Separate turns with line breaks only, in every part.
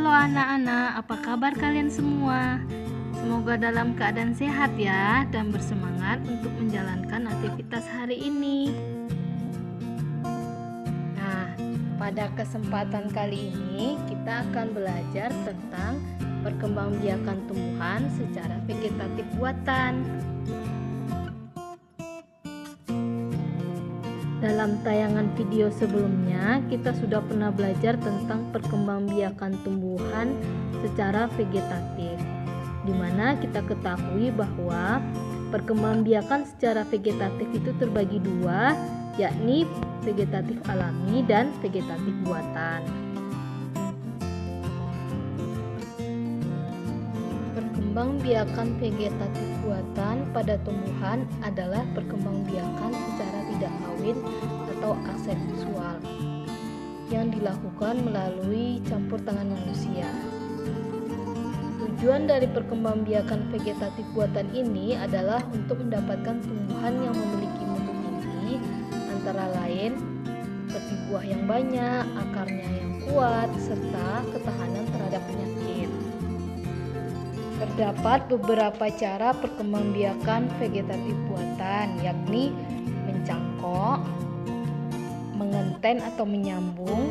Halo anak-anak, apa kabar kalian semua? Semoga dalam keadaan sehat ya dan bersemangat untuk menjalankan aktivitas hari ini. Nah, pada kesempatan kali ini kita akan belajar tentang perkembangbiakan tumbuhan secara vegetatif buatan. Dalam tayangan video sebelumnya, kita sudah pernah belajar tentang perkembangbiakan tumbuhan secara vegetatif, di mana kita ketahui bahwa perkembangbiakan secara vegetatif itu terbagi dua, yakni vegetatif alami dan vegetatif buatan. Perkembangbiakan vegetatif buatan pada tumbuhan adalah perkembangbiakan secara tidak kawin atau aseksual yang dilakukan melalui campur tangan manusia. Tujuan dari perkembangbiakan vegetatif buatan ini adalah untuk mendapatkan tumbuhan yang memiliki mutu tinggi, antara lain seperti buah yang banyak, akarnya yang kuat, serta ketahanan terhadap penyakit. Terdapat beberapa cara perkembangbiakan vegetatif buatan, yakni mencangkok, mengenten atau menyambung,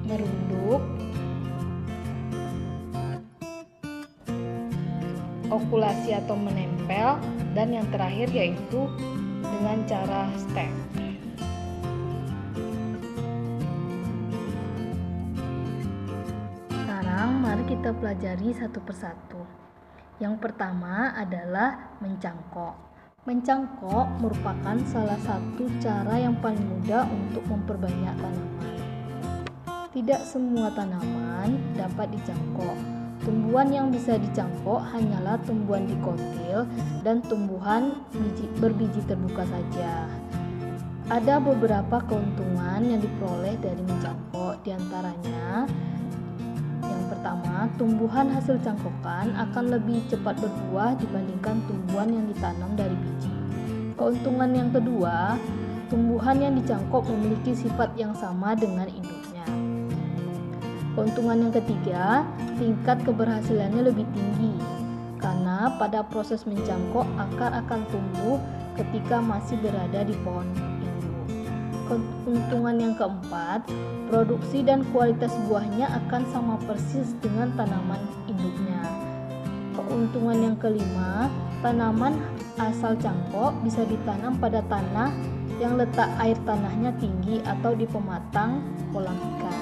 merunduk, okulasi atau menempel, dan yang terakhir yaitu dengan cara stek. Mari kita pelajari satu persatu. Yang pertama adalah mencangkok. Mencangkok merupakan salah satu cara yang paling mudah untuk memperbanyak tanaman. Tidak semua tanaman dapat dicangkok. Tumbuhan yang bisa dicangkok hanyalah tumbuhan dikotil dan tumbuhan berbiji terbuka saja. Ada beberapa keuntungan yang diperoleh dari mencangkok, diantaranya pertama, tumbuhan hasil cangkokan akan lebih cepat berbuah dibandingkan tumbuhan yang ditanam dari biji. Keuntungan yang kedua, tumbuhan yang dicangkok memiliki sifat yang sama dengan induknya. Keuntungan yang ketiga, tingkat keberhasilannya lebih tinggi karena pada proses mencangkok akar akan tumbuh ketika masih berada di pohon induk. Keuntungan yang keempat, produksi dan kualitas buahnya akan sama persis dengan tanaman induknya. Keuntungan yang kelima, tanaman asal cangkok bisa ditanam pada tanah yang letak air tanahnya tinggi atau di pematang kolam ikan.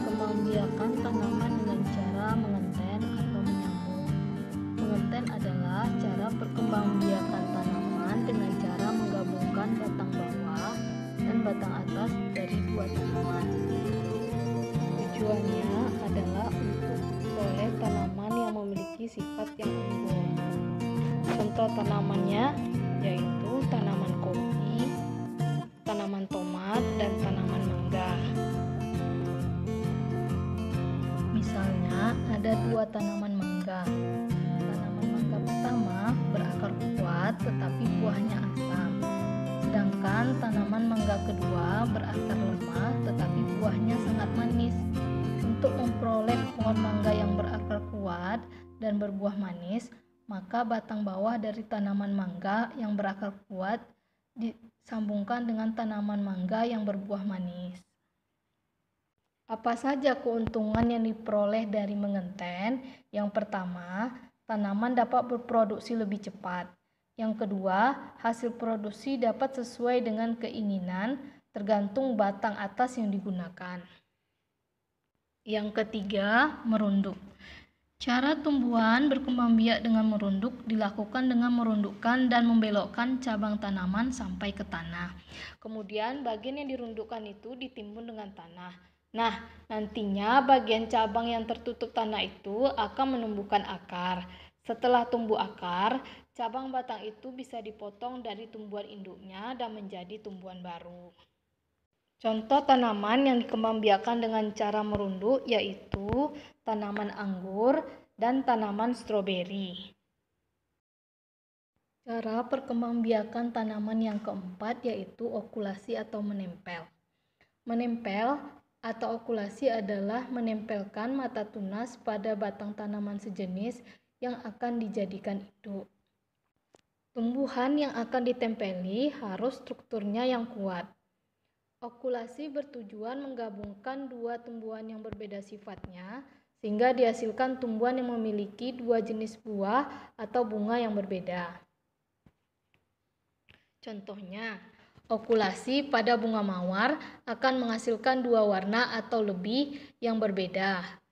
Kembangbiakan tanaman dengan cara mengenten atau menyambung. Mengenten adalah cara perkembangbiakan tanaman dengan cara menggabungkan batang bawah dan batang atas dari dua tanaman. Tujuannya adalah untuk memperoleh tanaman yang memiliki sifat yang unggul. Contoh tanamannya yaitu tanaman kopi, tanaman tomat, dan tanaman mangga. Misalnya ada dua tanaman mangga. Tanaman mangga pertama berakar kuat tetapi buahnya asam. Sedangkan tanaman mangga kedua berakar lemah tetapi buahnya sangat manis. Untuk memperoleh pohon mangga yang berakar kuat dan berbuah manis, maka batang bawah dari tanaman mangga yang berakar kuat disambungkan dengan tanaman mangga yang berbuah manis. Apa saja keuntungan yang diperoleh dari mengenten? Yang pertama, tanaman dapat berproduksi lebih cepat. Yang kedua, hasil produksi dapat sesuai dengan keinginan, tergantung batang atas yang digunakan. Yang ketiga, merunduk. Cara tumbuhan berkembangbiak dengan merunduk dilakukan dengan merundukkan dan membelokkan cabang tanaman sampai ke tanah. Kemudian bagian yang dirundukkan itu ditimbun dengan tanah. Nah, nantinya bagian cabang yang tertutup tanah itu akan menumbuhkan akar. Setelah tumbuh akar, cabang batang itu bisa dipotong dari tumbuhan induknya dan menjadi tumbuhan baru. Contoh tanaman yang dikembangbiakan dengan cara merunduk yaitu tanaman anggur dan tanaman stroberi. Cara perkembangbiakan tanaman yang keempat yaitu okulasi atau menempel. Menempel atau okulasi adalah menempelkan mata tunas pada batang tanaman sejenis yang akan dijadikan induk. Tumbuhan yang akan ditempeli harus strukturnya yang kuat. Okulasi bertujuan menggabungkan dua tumbuhan yang berbeda sifatnya sehingga dihasilkan tumbuhan yang memiliki dua jenis buah atau bunga yang berbeda. Contohnya, okulasi pada bunga mawar akan menghasilkan dua warna atau lebih yang berbeda.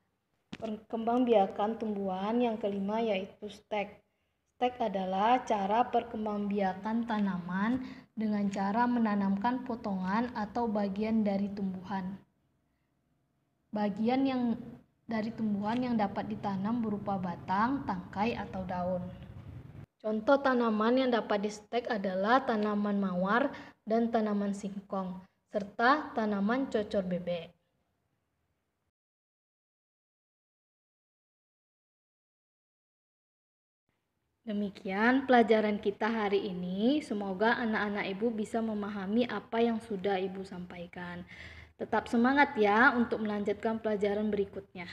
Perkembangbiakan tumbuhan yang kelima yaitu stek. Stek adalah cara perkembangbiakan tanaman dengan cara menanamkan potongan atau bagian dari tumbuhan. Bagian yang dari tumbuhan yang dapat ditanam berupa batang, tangkai, atau daun. Contoh tanaman yang dapat di-stek adalah tanaman mawar dan tanaman singkong, serta tanaman cocor bebek. Demikian pelajaran kita hari ini. Semoga anak-anak Ibu bisa memahami apa yang sudah Ibu sampaikan. Tetap semangat ya untuk melanjutkan pelajaran berikutnya.